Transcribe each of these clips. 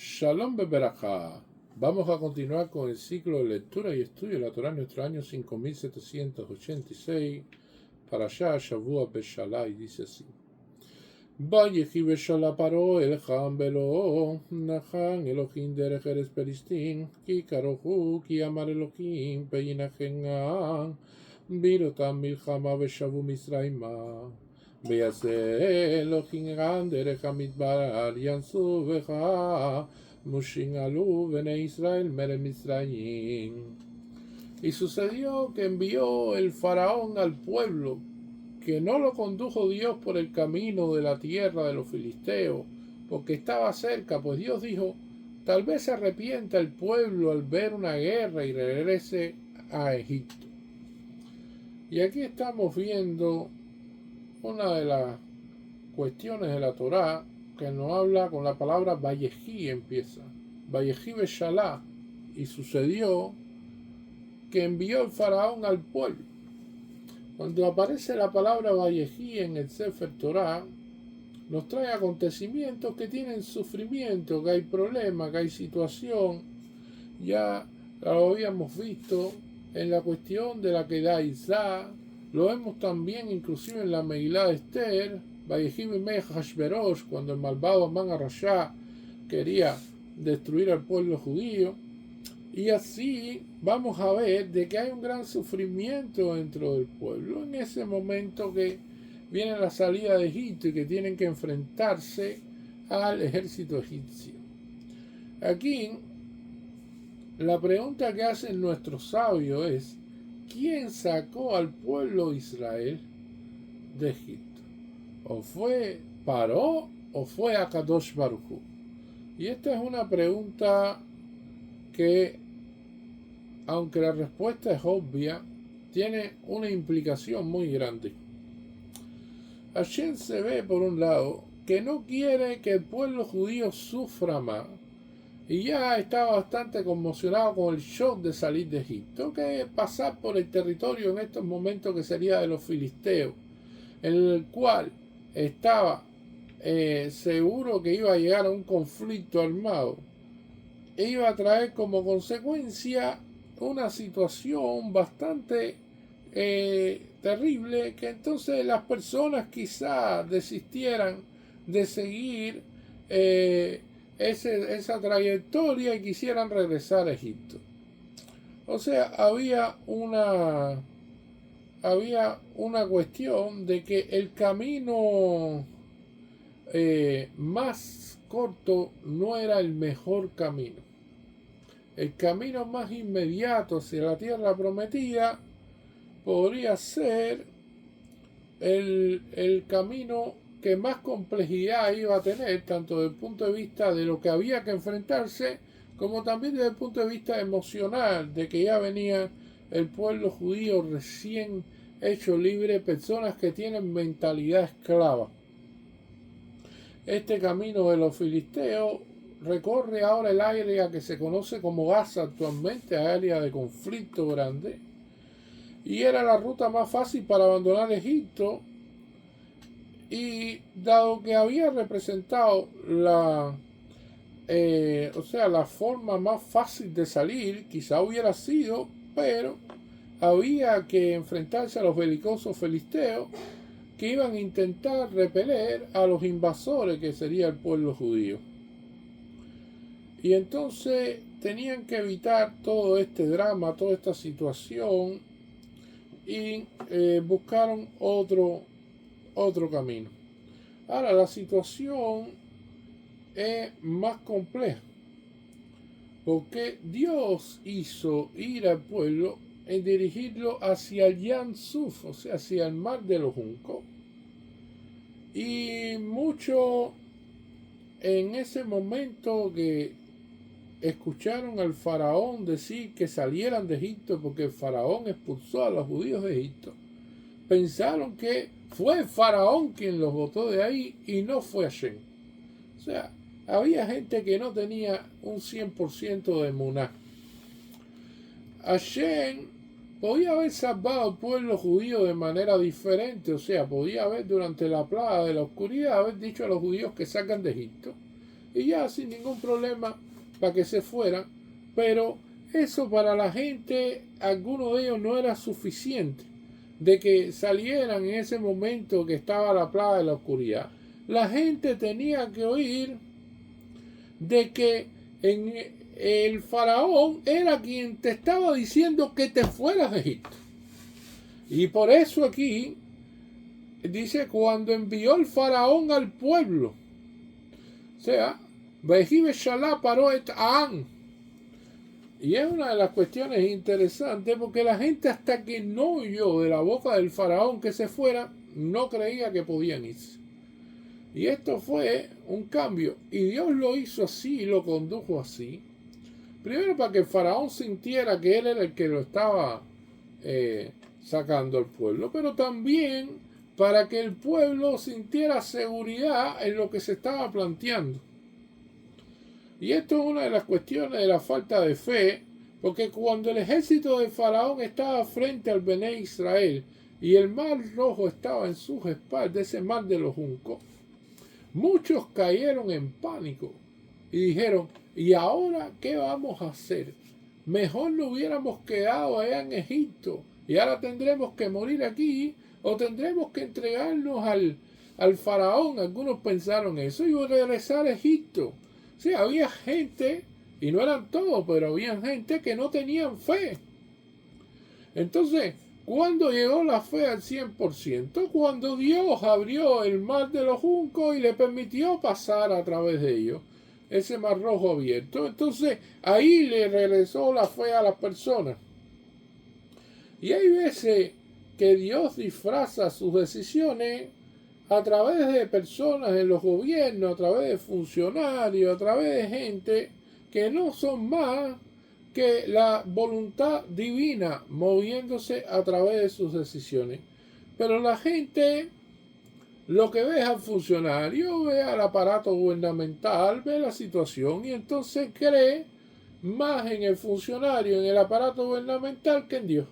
Shalom Beberajá. Vamos a continuar con el ciclo de lectura y estudio de la Torá en nuestro año 5786 para allá Shavua Beshalá, y dice así: Vayehi Beshalá paró el Ham Belo Nahan Elohim derech eres Pelistín Ki karohu ki amar Elohim Peyinachen Birotam Milchama Beshavu Misraima ויעשה אלוהים גם דרך המדבר ינסו בך מושים עלו בני ישראל ממצרים. Y sucedió que envió el faraón al pueblo, que no lo condujo Dios por el camino de la tierra de los filisteos, porque estaba cerca, pues Dios dijo: tal vez se arrepienta el pueblo al ver una guerra y regrese a Egipto. Y aquí estamos viendo una de las cuestiones de la Torá que nos habla con la palabra Vayehi, empieza Vayehi Beshalá, y sucedió que envió el faraón al pueblo. Cuando aparece la palabra Vayehi en el Sefer Torá, nos trae acontecimientos que tienen sufrimiento, que hay problema, que hay situación. Ya lo habíamos visto en la cuestión de la Kedah Isá, lo vemos también inclusive en la Megilá de Esther, Vayehi Bimei Hashverosh, cuando el malvado Amán Arashá quería destruir al pueblo judío. Y así vamos a ver de que hay un gran sufrimiento dentro del pueblo en ese momento que viene la salida de Egipto y que tienen que enfrentarse al ejército egipcio. Aquí la pregunta que hacen nuestros sabios es: ¿quién sacó al pueblo de Israel de Egipto? ¿O fue Paró o fue Akadosh Baruj Hu? Y esta es una pregunta que, aunque la respuesta es obvia, tiene una implicación muy grande. Hashem se ve, por un lado, que no quiere que el pueblo judío sufra más, y ya está bastante conmocionado con el shock de salir de Egipto, que pasar por el territorio en estos momentos que sería de los filisteos, en el cual estaba seguro que iba a llegar a un conflicto armado, e iba a traer como consecuencia una situación bastante terrible, que entonces las personas quizás desistieran de seguir esa trayectoria y quisieran regresar a Egipto. O sea, había una cuestión de que el camino más corto no era el mejor camino. El camino más inmediato hacia la tierra prometida podría ser el camino que más complejidad iba a tener, tanto desde el punto de vista de lo que había que enfrentarse, como también desde el punto de vista emocional, de que ya venía el pueblo judío recién hecho libre, personas que tienen mentalidad esclava. Este camino de los filisteos recorre ahora el área que se conoce como Gaza actualmente, área de conflicto grande, y era la ruta más fácil para abandonar Egipto. Y dado que había representado la forma más fácil de salir, quizá hubiera sido, pero había que enfrentarse a los belicosos filisteos que iban a intentar repeler a los invasores, que sería el pueblo judío. Y entonces tenían que evitar todo este drama, toda esta situación, y buscaron otro camino. Ahora la situación es más compleja, porque Dios hizo ir al pueblo en dirigirlo hacia el Yam Suf, o sea, hacia el mar de los juncos, y mucho en ese momento que escucharon al faraón decir que salieran de Egipto porque el faraón expulsó a los judíos de Egipto, pensaron que fue el faraón quien los botó de ahí y no fue Hashem. O sea, había gente que no tenía un 100% de emuná. Hashem podía haber salvado al pueblo judío de manera diferente, o sea, podía haber durante la plaga de la oscuridad haber dicho a los judíos que salgan de Egipto, y ya sin ningún problema para que se fueran. Pero eso para la gente, algunos de ellos no era suficiente de que salieran en ese momento que estaba la plaga de la oscuridad. La gente tenía que oír de que el faraón era quien te estaba diciendo que te fueras de Egipto. Y por eso aquí dice cuando envió el faraón al pueblo, o sea, Vejibe Shalá paró et Aan. Y es una de las cuestiones interesantes porque la gente hasta que no oyó de la boca del faraón que se fuera, no creía que podían irse. Y esto fue un cambio. Y Dios lo hizo así y lo condujo así. Primero para que el faraón sintiera que él era el que lo estaba sacando al pueblo, pero también para que el pueblo sintiera seguridad en lo que se estaba planteando. Y esto es una de las cuestiones de la falta de fe, porque cuando el ejército de Faraón estaba frente al Bené Israel y el mar rojo estaba en sus espaldas, ese mar de los juncos, muchos cayeron en pánico y dijeron, ¿y ahora qué vamos a hacer? Mejor no hubiéramos quedado allá en Egipto y ahora tendremos que morir aquí o tendremos que entregarnos al faraón. Algunos pensaron eso y regresar a Egipto. Sí, había gente, y no eran todos, pero había gente que no tenían fe. Entonces, ¿cuándo llegó la fe al 100%? Cuando Dios abrió el mar de los juncos y le permitió pasar a través de ellos, ese mar rojo abierto. Entonces, ahí le regresó la fe a las personas. Y hay veces que Dios disfraza sus decisiones a través de personas en los gobiernos, a través de funcionarios, a través de gente que no son más que la voluntad divina moviéndose a través de sus decisiones. Pero la gente lo que ve es al funcionario, ve al aparato gubernamental, ve la situación y entonces cree más en el funcionario, en el aparato gubernamental que en Dios.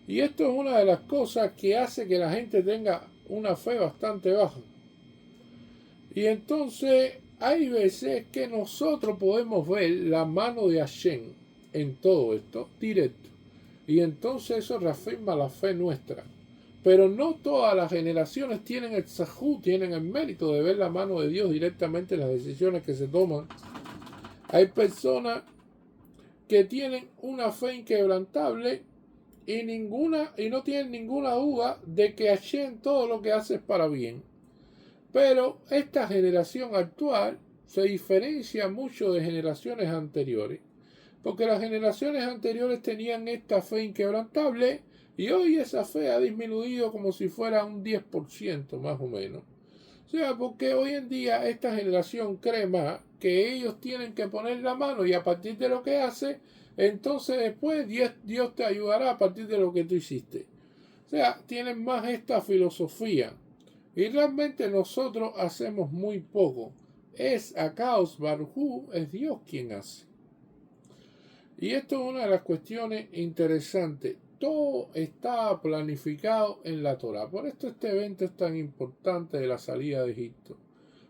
Y esto es una de las cosas que hace que la gente tenga una fe bastante baja. Y entonces hay veces que nosotros podemos ver la mano de Hashem en todo esto directo. Y entonces eso reafirma la fe nuestra. Pero no todas las generaciones tienen el zahú, tienen el mérito de ver la mano de Dios directamente en las decisiones que se toman. Hay personas que tienen una fe inquebrantable y no tienen ninguna duda de que Hashem todo lo que hace es para bien. Pero esta generación actual se diferencia mucho de generaciones anteriores, porque las generaciones anteriores tenían esta fe inquebrantable y hoy esa fe ha disminuido como si fuera un 10% más o menos. O sea, porque hoy en día esta generación cree más que ellos tienen que poner la mano y a partir de lo que hace, entonces después Dios te ayudará a partir de lo que tú hiciste. O sea, tienen más esta filosofía. Y realmente nosotros hacemos muy poco. Es Akaos Barhu, es Dios quien hace. Y esto es una de las cuestiones interesantes. Todo está planificado en la Torah. Por esto este evento es tan importante de la salida de Egipto.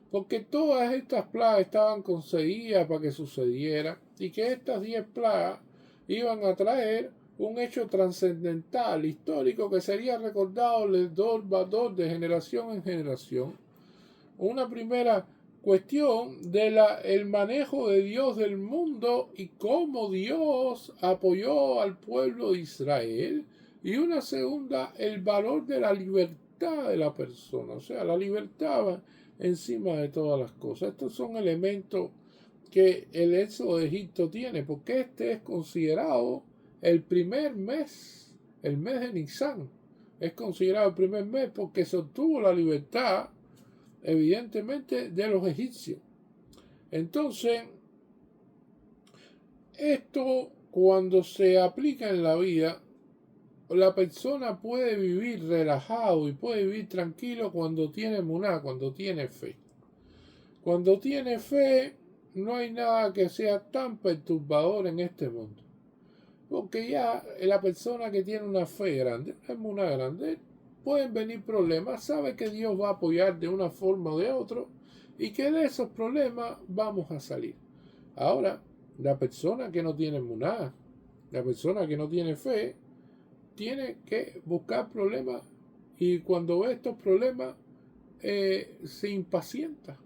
Porque todas estas plagas estaban conseguidas para que sucediera y que estas 10 plagas iban a traer un hecho trascendental, histórico, que sería recordado de generación en generación. Una primera cuestión del manejo de Dios del mundo y cómo Dios apoyó al pueblo de Israel. Y una segunda, el valor de la libertad de la persona. O sea, la libertad va encima de todas las cosas. Estos son elementos que el éxodo de Egipto tiene, porque este es considerado el primer mes, el mes de Nisan. Es considerado el primer mes porque se obtuvo la libertad, evidentemente, de los egipcios. Entonces, esto cuando se aplica en la vida, la persona puede vivir relajado y puede vivir tranquilo cuando tiene muná, cuando tiene fe. Cuando tiene fe, no hay nada que sea tan perturbador en este mundo. Porque ya la persona que tiene una fe grande, una grande, pueden venir problemas, sabe que Dios va a apoyar de una forma o de otra y que de esos problemas vamos a salir. Ahora, la persona que no tiene emuná, la persona que no tiene fe, tiene que buscar problemas y cuando ve estos problemas se impacienta,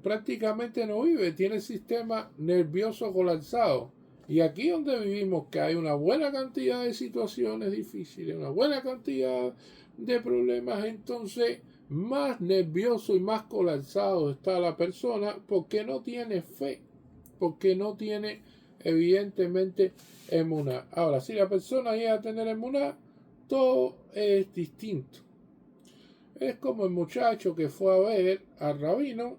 prácticamente no vive, tiene el sistema nervioso colapsado. Y aquí donde vivimos, que hay una buena cantidad de situaciones difíciles, una buena cantidad de problemas, entonces más nervioso y más colapsado está la persona porque no tiene fe, porque no tiene evidentemente emuná. Ahora, si la persona llega a tener emuná, todo es distinto. Es como el muchacho que fue a ver al rabino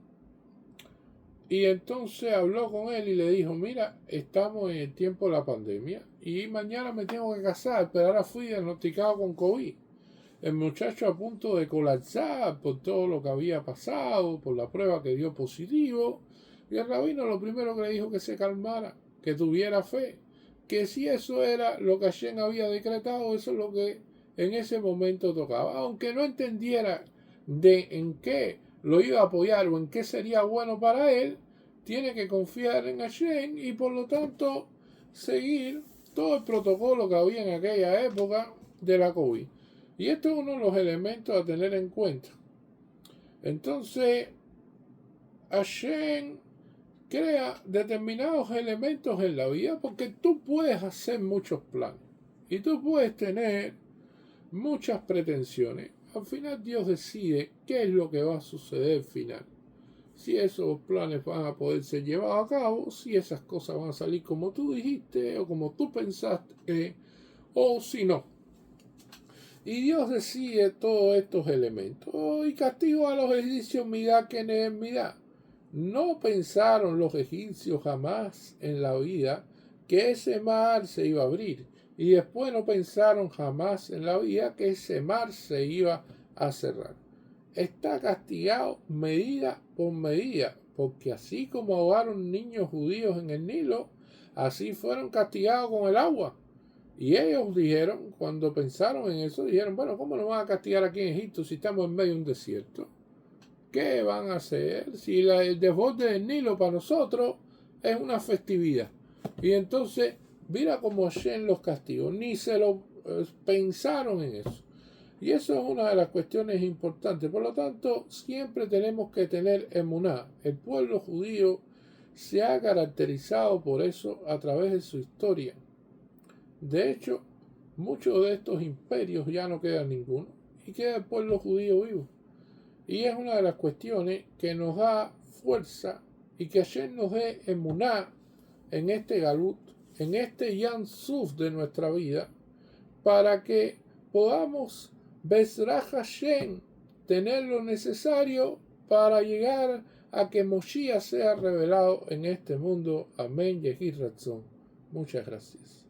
y entonces habló con él y le dijo, mira, estamos en el tiempo de la pandemia y mañana me tengo que casar, pero ahora fui diagnosticado con COVID. El muchacho a punto de colapsar por todo lo que había pasado, por la prueba que dio positivo. Y el rabino lo primero que le dijo que se calmara, que tuviera fe, que si eso era lo que Hashem había decretado, eso es lo que en ese momento tocaba. Aunque no entendiera de en qué lo iba a apoyar o en qué sería bueno para él, tiene que confiar en Hashem y por lo tanto seguir todo el protocolo que había en aquella época de la COVID. Y esto es uno de los elementos a tener en cuenta. Entonces, Hashem crea determinados elementos en la vida porque tú puedes hacer muchos planes y tú puedes tener muchas pretensiones. Al final Dios decide qué es lo que va a suceder al final. Si esos planes van a poder ser llevados a cabo, si esas cosas van a salir como tú dijiste o como tú pensaste, o si no. Y Dios decide todos estos elementos. Y castigó a los egipcios midá que midá. No pensaron los egipcios jamás en la vida que ese mar se iba a abrir. Y después no pensaron jamás en la vida que ese mar se iba a cerrar. Está castigado medida por medida, porque así como ahogaron niños judíos en el Nilo, así fueron castigados con el agua. Y ellos dijeron, cuando pensaron en eso, dijeron, bueno, ¿cómo nos van a castigar aquí en Egipto si estamos en medio de un desierto? ¿Qué van a hacer si el desborde del Nilo para nosotros es una festividad? Y entonces, mira cómo Hashem los castigó, ni se lo pensaron en eso. Y eso es una de las cuestiones importantes. Por lo tanto, siempre tenemos que tener emuná. El pueblo judío se ha caracterizado por eso a través de su historia. De hecho, muchos de estos imperios ya no quedan ninguno y queda el pueblo judío vivo. Y es una de las cuestiones que nos da fuerza y que ayer nos dé emuná en este galut, en este Yam Suf de nuestra vida, para que podamos Bezrat Hashem tener lo necesario para llegar a que Moshiach sea revelado en este mundo. Amén. Yehi Ratzon. Muchas gracias.